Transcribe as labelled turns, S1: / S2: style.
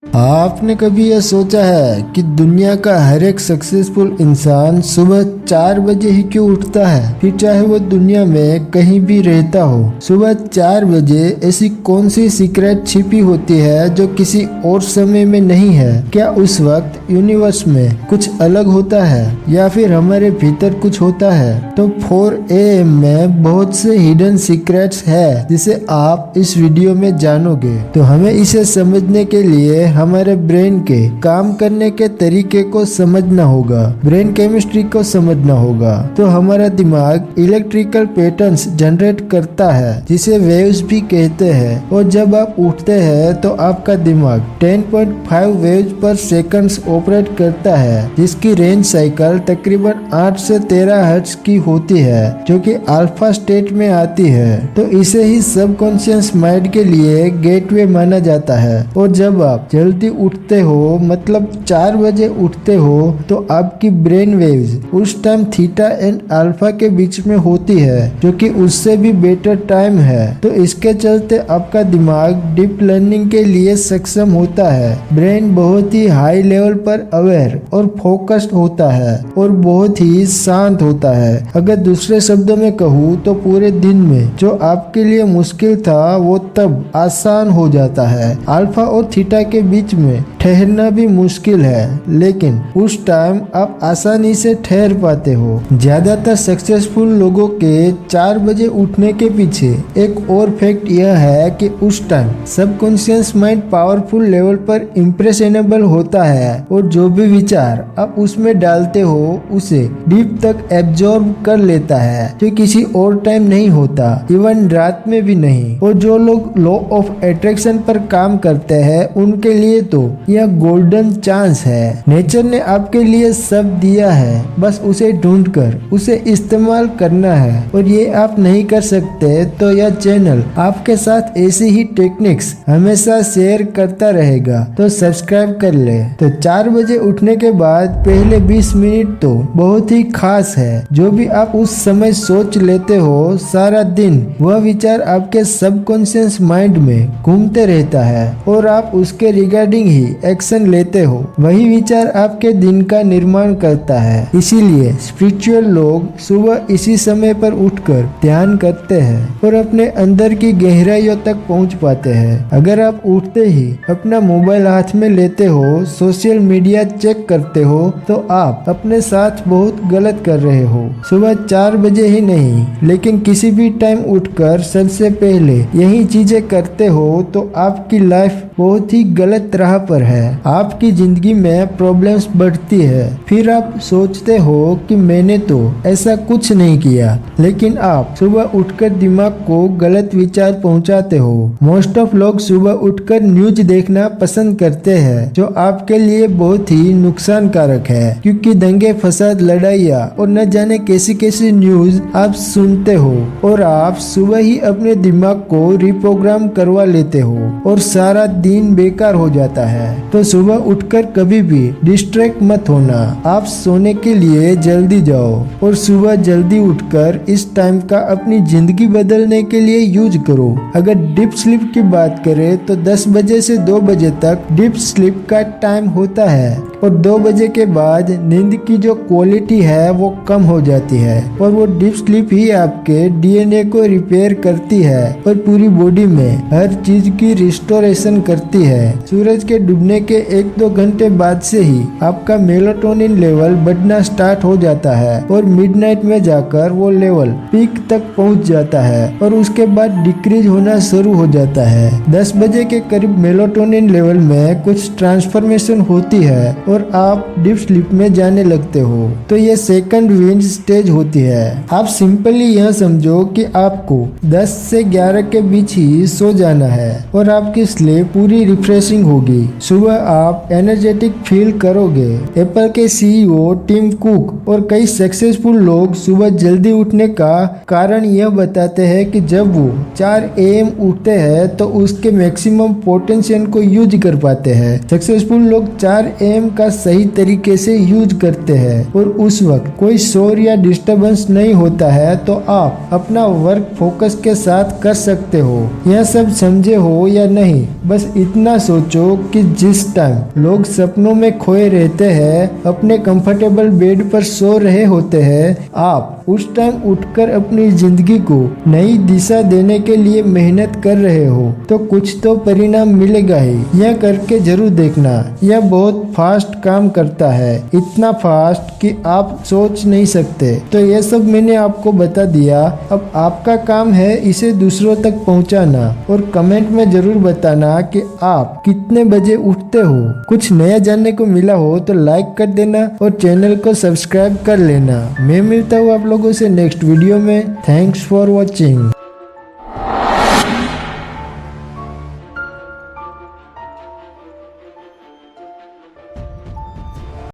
S1: आपने कभी यह सोचा है कि दुनिया का हर एक सक्सेसफुल इंसान सुबह 4 बजे ही क्यों उठता है, फिर चाहे वो दुनिया में कहीं भी रहता हो। सुबह 4 बजे ऐसी कौन सी सीक्रेट छिपी होती है जो किसी और समय में नहीं है? क्या उस वक्त यूनिवर्स में कुछ अलग होता है या फिर हमारे भीतर कुछ होता है? तो 4 AM में बहुत से हिडन सीक्रेट्स है जिसे आप इस वीडियो में जानोगे। तो हमें इसे समझने के लिए हमारे ब्रेन के काम करने के तरीके को समझना होगा, ब्रेन केमिस्ट्री को समझना होगा। तो हमारा दिमाग इलेक्ट्रिकल पैटर्न्स जनरेट करता है जिसे वेव्स भी कहते हैं, और जब आप उठते हैं तो आपका दिमाग 10.5 वेव्स पर सेकंड्स ऑपरेट करता है, जिसकी रेंज साइकिल तकरीबन 8 से 13 हर्ट्ज की होती है, जो कि अल्फा स्टेट में आती है। तो इसे ही सबकॉन्शियस माइंड के लिए गेटवे माना जाता है। और जब आप जल्दी उठते हो, मतलब 4 बजे उठते हो, तो आपकी ब्रेन वेव्स उस टाइम थीटा एंड अल्फा के बीच में होती है, जो कि उससे भी बेटर टाइम है। तो इसके चलते आपका दिमाग डीप लर्निंग के लिए सक्षम होता है। ब्रेन बहुत ही हाई लेवल पर अवेयर और फोकस्ड होता है और बहुत ही शांत होता है। अगर दूसरे शब्दों में कहूँ तो पूरे दिन में जो आपके लिए मुश्किल था वो तब आसान हो जाता है। अल्फा और थीटा के बीच में ठहरना भी मुश्किल है, लेकिन उस टाइम आप आसानी से ठहर पाते हो। ज्यादातर सक्सेसफुल लोगों के 4 बजे उठने के पीछे एक और फैक्ट यह है कि उस time subconscious mind powerful level पर इम्प्रेशनेबल होता है, और जो भी विचार आप उसमें डालते हो उसे डीप तक एब्जॉर्ब कर लेता है, जो किसी और टाइम नहीं होता, इवन रात में भी नहीं। और जो लोग लॉ ऑफ अट्रैक्शन पर काम करते हैं उनके लिए तो यह गोल्डन चांस है। नेचर ने आपके लिए सब दिया है, बस उसे ढूंढकर उसे इस्तेमाल करना है। और ये आप नहीं कर सकते तो यह चैनल आपके साथ ऐसी ही टेक्निक्स हमेशा शेयर करता रहेगा, तो सब्सक्राइब कर ले। तो 4 बजे उठने के बाद पहले 20 मिनट तो बहुत ही खास है। जो भी आप उस समय सोच लेते हो, सारा दिन वह विचार आपके सबकॉन्शियस माइंड में घूमते रहता है और आप उसके रिगार्डिंग ही एक्शन लेते हो। वही विचार आपके दिन का निर्माण करता है। इसीलिए स्पिरिचुअल लोग सुबह इसी समय पर उठकर ध्यान करते हैं और अपने अंदर की गहराइयों तक पहुंच पाते हैं। अगर आप उठते ही अपना मोबाइल हाथ में लेते हो, सोशल मीडिया चेक करते हो, तो आप अपने साथ बहुत गलत कर रहे हो। सुबह 4 बजे ही नहीं, लेकिन किसी भी टाइम उठकर सबसे पहले यही चीजें करते हो तो आपकी लाइफ बहुत ही गलत राह पर है। आपकी जिंदगी में प्रॉब्लम्स बढ़ती है। फिर आप सोचते हो कि मैंने तो ऐसा कुछ नहीं किया, लेकिन आप सुबह उठकर दिमाग को गलत विचार पहुंचाते हो। मोस्ट ऑफ लोग सुबह उठकर न्यूज देखना पसंद करते हैं, जो आपके लिए बहुत ही नुकसान कारक है, क्योंकि दंगे फसाद लड़ाइयाँ और न जाने कैसी कैसी न्यूज आप सुनते हो, और आप सुबह ही अपने दिमाग को रिप्रोग्राम करवा लेते हो और सारा दिन बेकार हो जाता है। तो सुबह उठकर कभी भी डिस्ट्रैक्ट मत होना। आप सोने के लिए जल्दी जाओ और सुबह जल्दी उठकर इस टाइम का अपनी जिंदगी बदलने के लिए यूज करो। अगर डीप स्लीप की बात करें तो 10 बजे से 2 बजे तक डीप स्लीप का टाइम होता है, और 2 बजे के बाद नींद की जो क्वालिटी है वो कम हो जाती है, और वो डीप स्लीप ही आपके डीएनए को रिपेयर करती है और पूरी बॉडी में हर चीज की रिस्टोरेशन करती है। सूरज के डूबने के 1-2 घंटे बाद से ही आपका मेलाटोनिन लेवल बढ़ना स्टार्ट हो जाता है, और मिडनाइट में जाकर वो लेवल पीक तक पहुंच जाता है, और उसके बाद डिक्रीज होना शुरू हो जाता है। 10 बजे के करीब मेलाटोनिन लेवल में कुछ ट्रांसफॉर्मेशन होती है और आप डीप स्लीप में जाने लगते हो। तो ये सेकंड विंड स्टेज होती है। आप सिंपली यह समझो कि आपको 10 से 11 के बीच ही सो जाना है और आपकी स्लीप पूरी रिफ्रेशिंग होगी। सुबह आप एनर्जेटिक फील करोगे। एप्पल के CEO टिम कुक और कई सक्सेसफुल लोग सुबह जल्दी उठने का कारण यह बताते हैं कि जब वो 4 AM उठते हैं तो उसके मैक्सिमम पोटेंशियल को यूज कर पाते हैं। सक्सेसफुल लोग 4 AM का सही तरीके से यूज करते हैं और उस वक्त कोई शोर या डिस्टरबेंस नहीं होता है तो आप अपना वर्क फोकस के साथ कर सकते हो। यह सब समझे हो या नहीं, बस इतना सोचो कि जिस टाइम लोग सपनों में खोए रहते हैं, अपने कंफर्टेबल बेड पर सो रहे होते हैं, आप उस टाइम उठकर अपनी जिंदगी को नई दिशा देने के लिए मेहनत कर रहे हो तो कुछ तो परिणाम मिलेगा ही। यह करके जरूर देखना। यह बहुत फास्ट काम करता है, इतना फास्ट कि आप सोच नहीं सकते। तो यह सब मैंने आपको बता दिया। अब आपका काम है इसे दूसरों तक पहुंचाना और कमेंट में जरूर बताना कि आप कितने बजे उठते हो। कुछ नया जानने को मिला हो तो लाइक कर देना और चैनल को सब्सक्राइब कर लेना। मैं मिलता हूँ आप लोगों से नेक्स्ट वीडियो में। Thanks for watching.